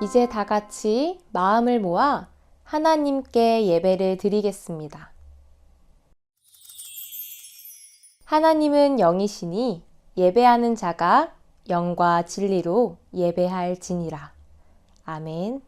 이제 다 같이 마음을 모아 하나님께 예배를 드리겠습니다. 하나님은 영이시니 예배하는 자가 영과 진리로 예배할지니라. 아멘.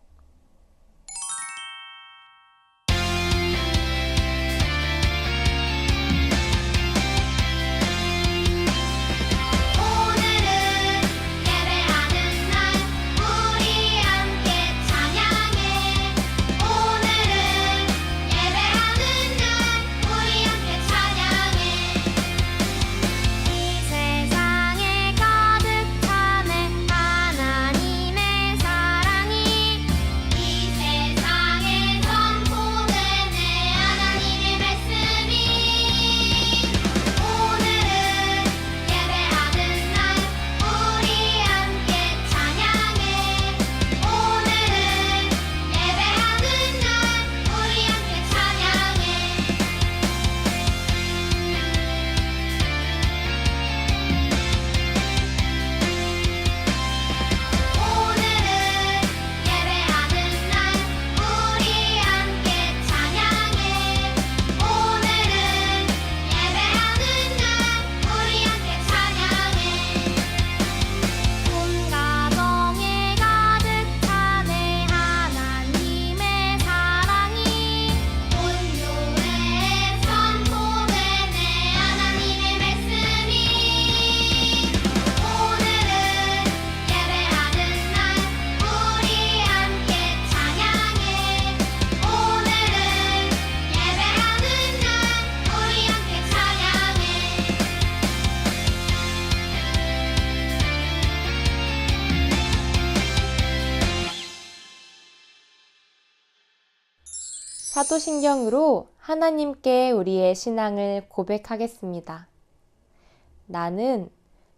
사도신경으로 하나님께 우리의 신앙을 고백하겠습니다. 나는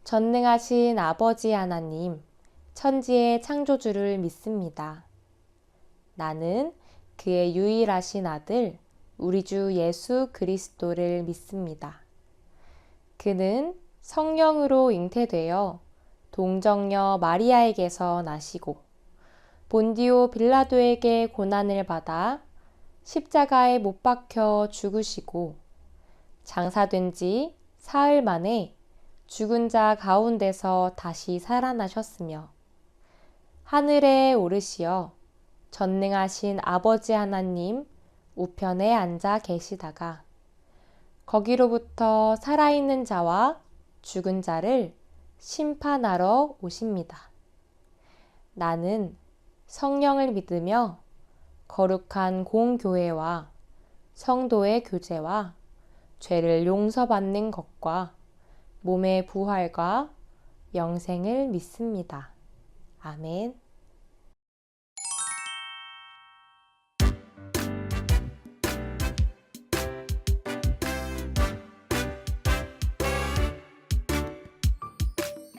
전능하신 아버지 하나님, 천지의 창조주를 믿습니다. 나는 그의 유일하신 아들, 우리 주 예수 그리스도를 믿습니다. 그는 성령으로 잉태되어 동정녀 마리아에게서 나시고 본디오 빌라도에게 고난을 받아 십자가에 못 박혀 죽으시고 장사된 지 사흘 만에 죽은 자 가운데서 다시 살아나셨으며 하늘에 오르시어 전능하신 아버지 하나님 우편에 앉아 계시다가 거기로부터 살아있는 자와 죽은 자를 심판하러 오십니다. 나는 성령을 믿으며 거룩한 공교회와 성도의 교제와 죄를 용서받는 것과 몸의 부활과 영생을 믿습니다. 아멘.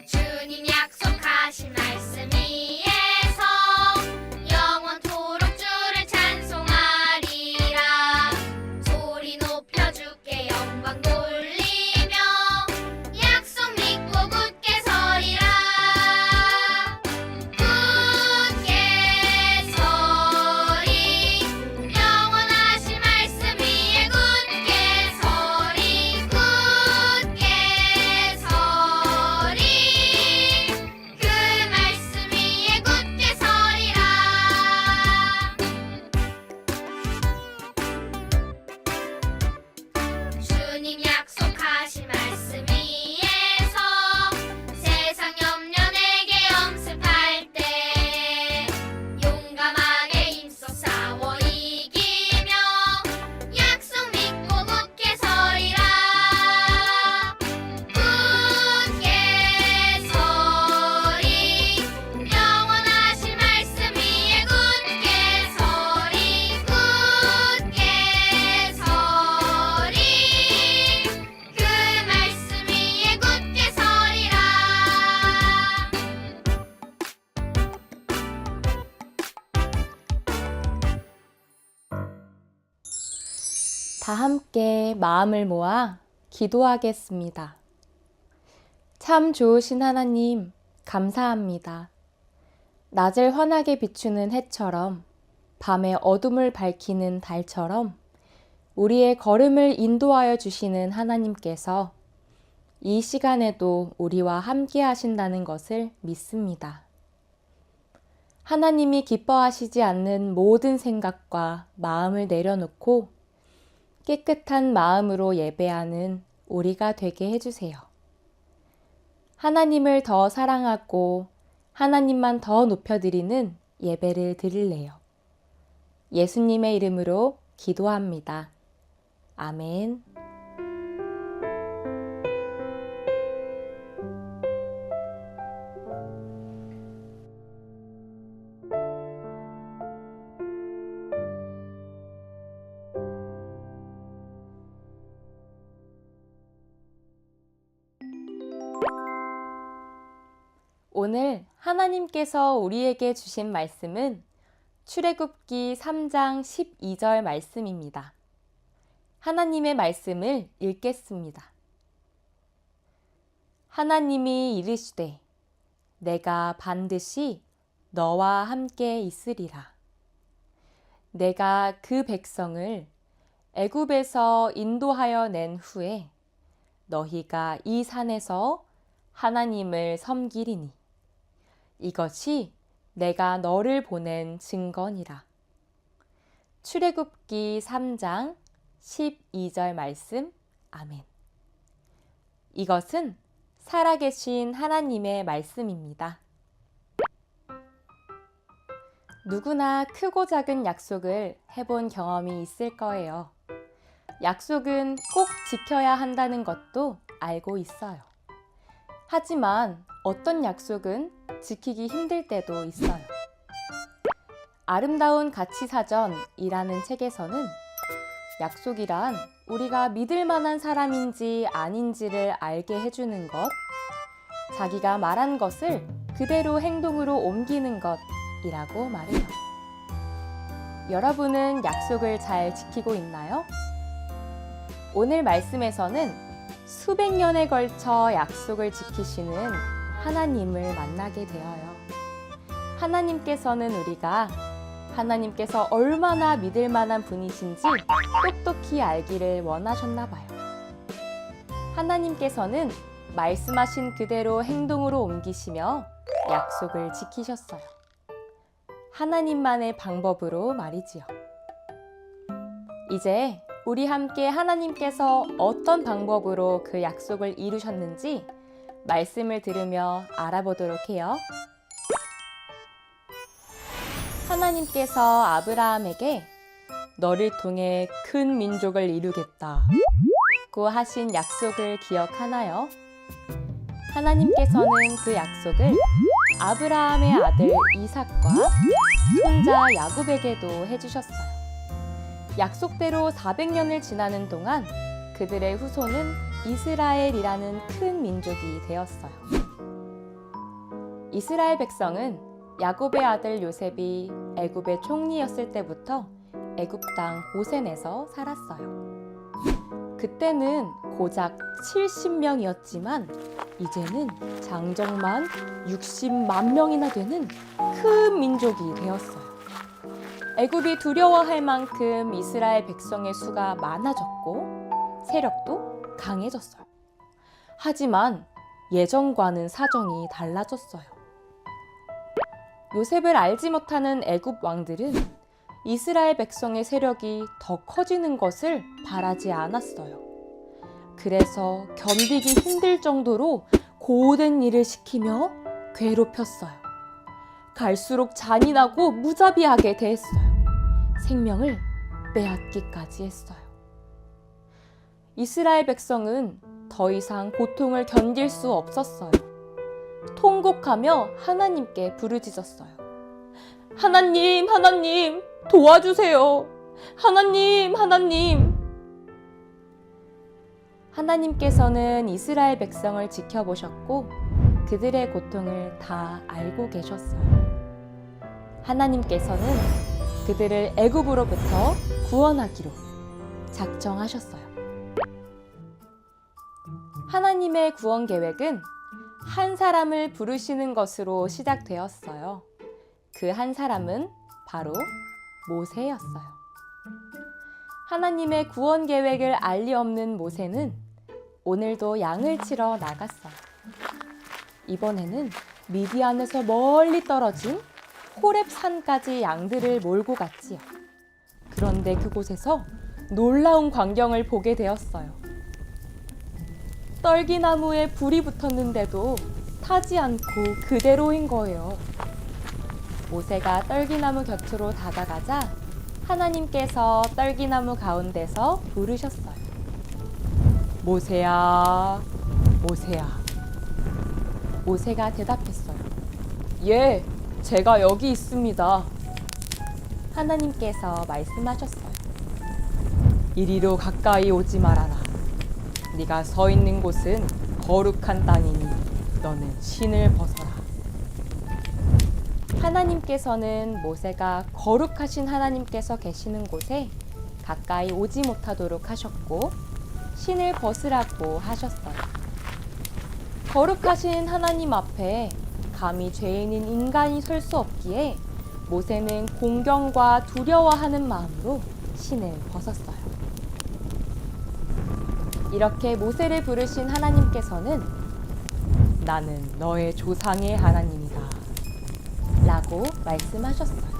주님 약속하신 말씀 위에서 영원토록 주를 찬송하리라. 소리 높여 주께 영광 돌리며 약속 믿고 굳게 서리라. 굳게 서리. 영원하신 말씀 위에 굳게 서리. 굳게 서리. 그 말씀 위에 굳게 서리라. 주님 약속하신 말씀 위에서 세상 염려 내게 엄습할 때 용감하게 힘써 싸워 이기며 약속 믿고 굳게 서리라. 굳게 서리. 영원하신 말씀 위에 굳게 서리. 굳게 서리. 그 말씀 위에 굳게 서리라. 다 함께 마음을 모아 기도하겠습니다. 참 좋으신 하나님, 감사합니다. 낮을 환하게 비추는 해처럼, 밤의 어둠을 밝히는 달처럼 우리의 걸음을 인도하여 주시는 하나님께서 이 시간에도 우리와 함께 하신다는 것을 믿습니다. 하나님이 기뻐하시지 않는 모든 생각과 마음을 내려놓고 깨끗한 마음으로 예배하는 우리가 되게 해주세요. 하나님을 더 사랑하고 하나님만 더 높여드리는 예배를 드릴래요. 예수님의 이름으로 기도합니다. 아멘. 오늘 하나님께서 우리에게 주신 말씀은 출애굽기 3장 12절 말씀입니다. 하나님의 말씀을 읽겠습니다. 하나님이 이르시되 내가 반드시 너와 함께 있으리라. 내가 그 백성을 애굽에서 인도하여 낸 후에 너희가 이 산에서 하나님을 섬기리니 이것이 내가 너를 보낸 증거니라. 출애굽기 3장 12절 말씀. 아멘. 이것은 살아계신 하나님의 말씀입니다. 누구나 크고 작은 약속을 해본 경험이 있을 거예요. 약속은 꼭 지켜야 한다는 것도 알고 있어요. 하지만 어떤 약속은 지키기 힘들 때도 있어요. 아름다운 가치사전이라는 책에서는 약속이란 우리가 믿을 만한 사람인지 아닌지를 알게 해주는 것, 자기가 말한 것을 그대로 행동으로 옮기는 것이라고 말해요. 여러분은 약속을 잘 지키고 있나요? 오늘 말씀에서는 수백 년에 걸쳐 약속을 지키시는 하나님을 만나게 되어요. 하나님께서는 우리가 하나님께서 얼마나 믿을 만한 분이신지 똑똑히 알기를 원하셨나 봐요. 하나님께서는 말씀하신 그대로 행동으로 옮기시며 약속을 지키셨어요. 하나님만의 방법으로 말이지요. 이제 우리 함께 하나님께서 어떤 방법으로 그 약속을 이루셨는지 말씀을 들으며 알아보도록 해요. 하나님께서 아브라함에게 너를 통해 큰 민족을 이루겠다고 하신 약속을 기억하나요? 하나님께서는 그 약속을 아브라함의 아들 이삭과 손자 야곱에게도 해주셨어요. 약속대로 400년을 지나는 동안 그들의 후손은 이스라엘이라는 큰 민족이 되었어요. 이스라엘 백성은 야곱의 아들 요셉이 애굽의 총리였을 때부터 애굽 땅 고센에서 살았어요. 그때는 고작 70명이었지만 이제는 장정만 60만 명이나 되는 큰 민족이 되었어요. 애굽이 두려워할 만큼 이스라엘 백성의 수가 많아졌고 세력도 강해졌어요. 하지만 예전과는 사정이 달라졌어요. 요셉을 알지 못하는 애굽 왕들은 이스라엘 백성의 세력이 더 커지는 것을 바라지 않았어요. 그래서 견디기 힘들 정도로 고된 일을 시키며 괴롭혔어요. 갈수록 잔인하고 무자비하게 대했어요. 생명을 빼앗기까지 했어요. 이스라엘 백성은 더 이상 고통을 견딜 수 없었어요. 통곡하며 하나님께 부르짖었어요. 하나님, 하나님, 도와주세요. 하나님, 하나님. 하나님께서는 이스라엘 백성을 지켜보셨고 그들의 고통을 다 알고 계셨어요. 하나님께서는 그들을 애굽으로부터 구원하기로 작정하셨어요. 하나님의 구원 계획은 한 사람을 부르시는 것으로 시작되었어요. 그 한 사람은 바로 모세였어요. 하나님의 구원 계획을 알리 없는 모세는 오늘도 양을 치러 나갔어요. 이번에는 미디안에서 멀리 떨어진 호렙 산까지 양들을 몰고 갔지요. 그런데 그곳에서 놀라운 광경을 보게 되었어요. 떨기나무에 불이 붙었는데도 타지 않고 그대로인 거예요. 모세가 떨기나무 곁으로 다가가자 하나님께서 떨기나무 가운데서 부르셨어요. 모세야, 모세야. 모세가 대답했어요. 예, 제가 여기 있습니다. 하나님께서 말씀하셨어요. 이리로 가까이 오지 말아라. 네가 서 있는 곳은 거룩한 땅이니 너는 신을 벗어라. 하나님께서는 모세가 거룩하신 하나님께서 계시는 곳에 가까이 오지 못하도록 하셨고 신을 벗으라고 하셨어요. 거룩하신 하나님 앞에 감히 죄인인 인간이 설 수 없기에 모세는 공경과 두려워하는 마음으로 신을 벗었어요. 이렇게 모세를 부르신 하나님께서는 나는 너의 조상의 하나님이다 라고 말씀하셨어요.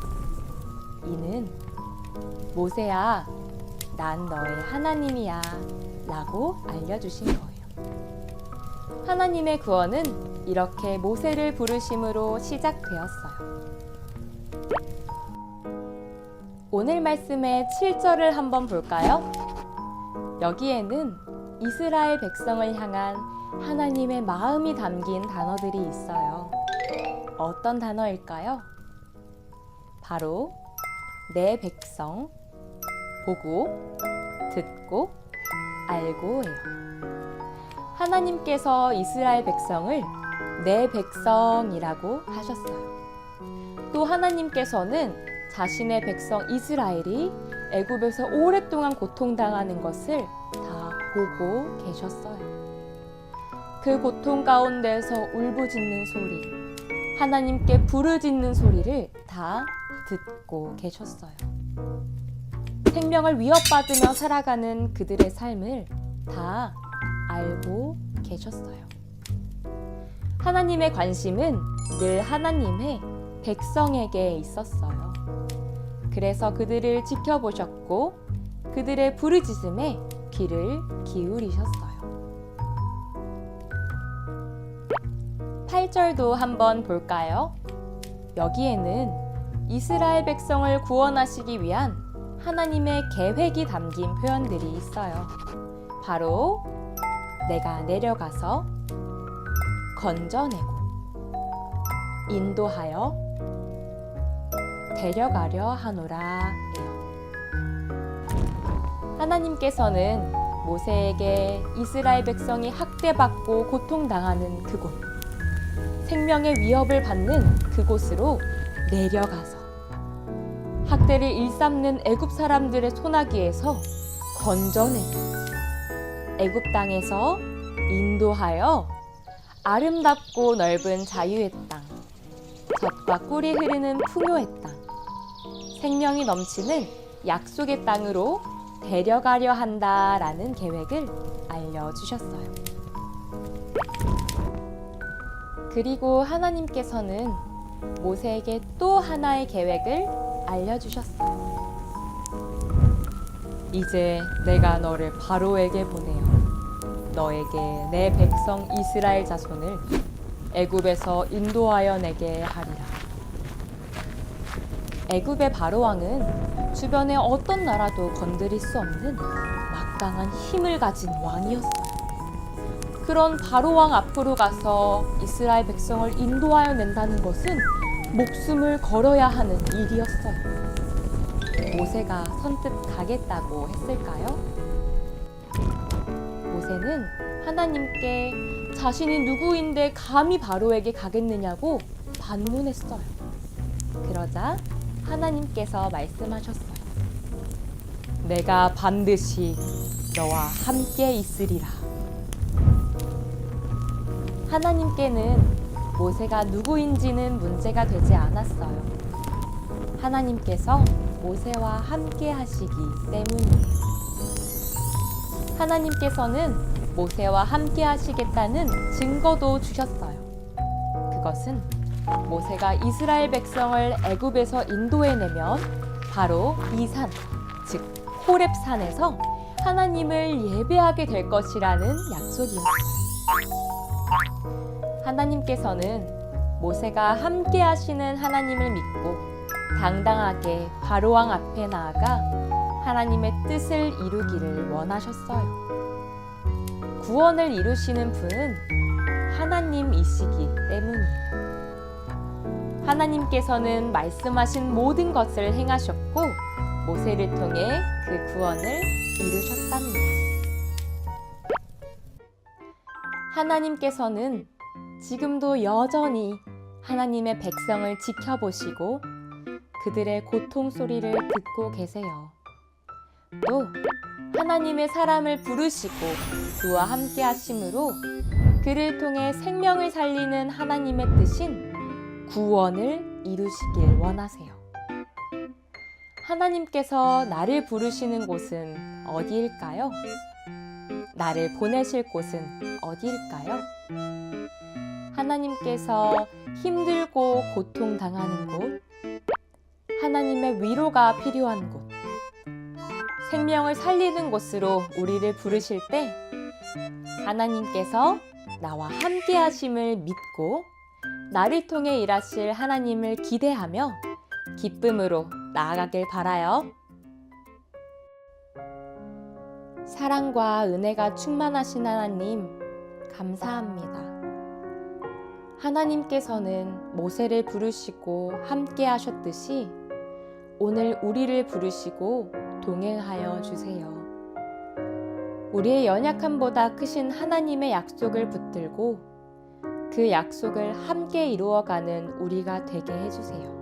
이는 모세야, 난 너의 하나님이야 라고 알려주신 거예요. 하나님의 구원은 이렇게 모세를 부르심으로 시작되었어요. 오늘 말씀의 7절을 한번 볼까요? 여기에는 이스라엘 백성을 향한 하나님의 마음이 담긴 단어들이 있어요. 어떤 단어일까요? 바로 내 백성, 보고, 듣고, 알고예요. 하나님께서 이스라엘 백성을 내 백성이라고 하셨어요. 또 하나님께서는 자신의 백성 이스라엘이 애굽에서 오랫동안 고통당하는 것을 다 보고 계셨어요. 그 고통 가운데서 울부짖는 소리, 하나님께 부르짖는 소리를 다 듣고 계셨어요. 생명을 위협받으며 살아가는 그들의 삶을 다 알고 계셨어요. 하나님의 관심은 늘 하나님의 백성에게 있었어요. 그래서 그들을 지켜보셨고 그들의 부르짖음에 귀를 기울이셨어요. 8절도 한번 볼까요? 여기에는 이스라엘 백성을 구원하시기 위한 하나님의 계획이 담긴 표현들이 있어요. 바로 내가 내려가서 건져내고 인도하여 데려가려 하노라 해요. 하나님께서는 모세에게 이스라엘 백성이 학대받고 고통당하는 그곳, 생명의 위협을 받는 그곳으로 내려가서 학대를 일삼는 애굽 사람들의 소나기에서 건져내고 애굽 땅에서 인도하여 아름답고 넓은 자유의 땅, 젖과 꿀이 흐르는 풍요의 땅, 생명이 넘치는 약속의 땅으로 데려가려 한다라는 계획을 알려주셨어요. 그리고 하나님께서는 모세에게 또 하나의 계획을 알려주셨어요. 이제 내가 너를 바로에게 보내어 너에게 내 백성 이스라엘 자손을 애굽에서 인도하여 내게 하리라. 애굽의 바로왕은 주변의 어떤 나라도 건드릴 수 없는 막강한 힘을 가진 왕이었어요. 그런 바로왕 앞으로 가서 이스라엘 백성을 인도하여 낸다는 것은 목숨을 걸어야 하는 일이었어요. 모세가 선뜻 가겠다고 했을까요? 모세는 하나님께 자신이 누구인데 감히 바로에게 가겠느냐고 반문했어요. 그러자 하나님께서 말씀하셨어요. 내가 반드시 너와 함께 있으리라. 하나님께는 모세가 누구인지는 문제가 되지 않았어요. 하나님께서 모세와 함께 하시기 때문이에요. 하나님께서는 모세와 함께 하시겠다는 증거도 주셨어요. 그것은 모세가 이스라엘 백성을 애굽에서 인도해내면 바로 이 산, 즉 호렙산에서 하나님을 예배하게 될 것이라는 약속이었어요. 하나님께서는 모세가 함께 하시는 하나님을 믿고 당당하게 바로왕 앞에 나아가 하나님의 뜻을 이루기를 원하셨어요. 구원을 이루시는 분은 하나님이시기 때문이에요. 하나님께서는 말씀하신 모든 것을 행하셨고 모세를 통해 그 구원을 이루셨답니다. 하나님께서는 지금도 여전히 하나님의 백성을 지켜보시고 그들의 고통 소리를 듣고 계세요. 또 하나님의 사람을 부르시고 그와 함께 하심으로 그를 통해 생명을 살리는 하나님의 뜻인 구원을 이루시길 원하세요. 하나님께서 나를 부르시는 곳은 어디일까요? 나를 보내실 곳은 어디일까요? 하나님께서 힘들고 고통당하는 곳, 하나님의 위로가 필요한 곳, 생명을 살리는 곳으로 우리를 부르실 때 하나님께서 나와 함께 하심을 믿고 나를 통해 일하실 하나님을 기대하며 기쁨으로 나아가길 바라요. 사랑과 은혜가 충만하신 하나님, 감사합니다. 하나님께서는 모세를 부르시고 함께 하셨듯이 오늘 우리를 부르시고 동행하여 주세요. 우리의 연약함보다 크신 하나님의 약속을 붙들고 그 약속을 함께 이루어가는 우리가 되게 해주세요.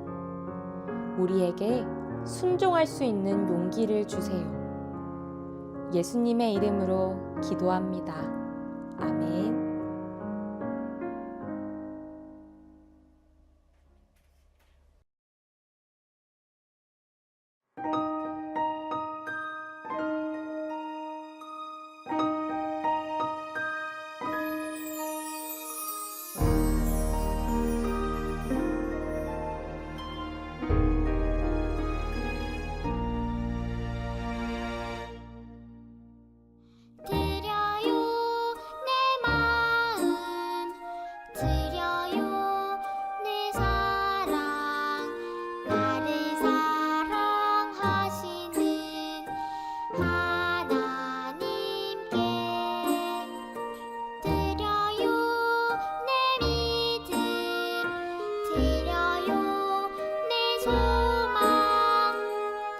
우리에게 순종할 수 있는 용기를 주세요. 예수님의 이름으로 기도합니다. 아멘. 드려요 내 마음 드려요 내 사랑 나를 사랑하시는 하나님께 드려요 내 믿음 드려요 내 소망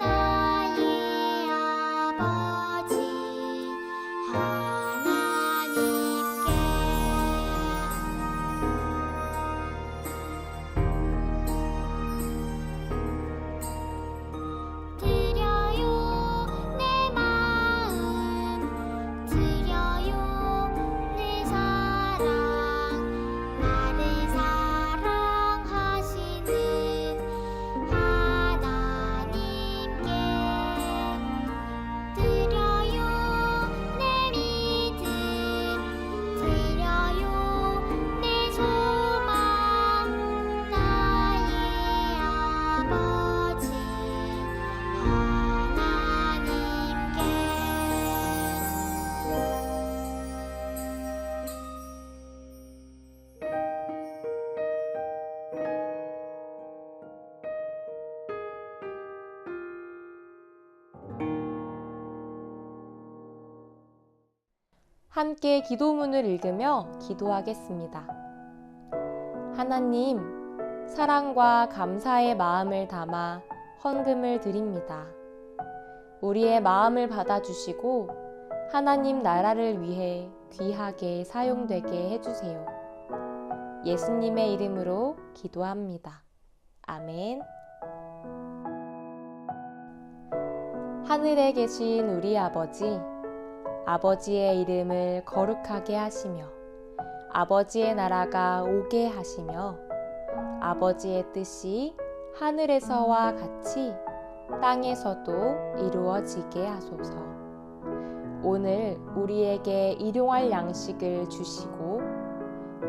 나의 아버지 드려요 내 마음 드려요 내 사랑 나를 사랑하시는 하나님께 드려요 내 믿음 드려요 내 소망 나의 아버지 함께 기도문을 읽으며 기도하겠습니다. 하나님, 사랑과 감사의 마음을 담아 헌금을 드립니다. 우리의 마음을 받아주시고 하나님 나라를 위해 귀하게 사용되게 해주세요. 예수님의 이름으로 기도합니다. 아멘. 하늘에 계신 우리 아버지, 아버지의 이름을 거룩하게 하시며 아버지의 나라가 오게 하시며 아버지의 뜻이 하늘에서와 같이 땅에서도 이루어지게 하소서. 오늘 우리에게 일용할 양식을 주시고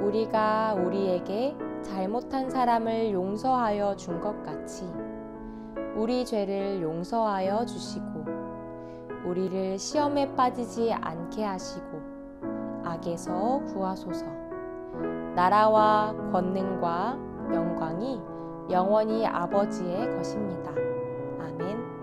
우리가 우리에게 잘못한 사람을 용서하여 준 것 같이 우리 죄를 용서하여 주시고 우리를 시험에 빠지지 않게 하시고 악에서 구하소서. 나라와 권능과 영광이 영원히 아버지의 것입니다. 아멘.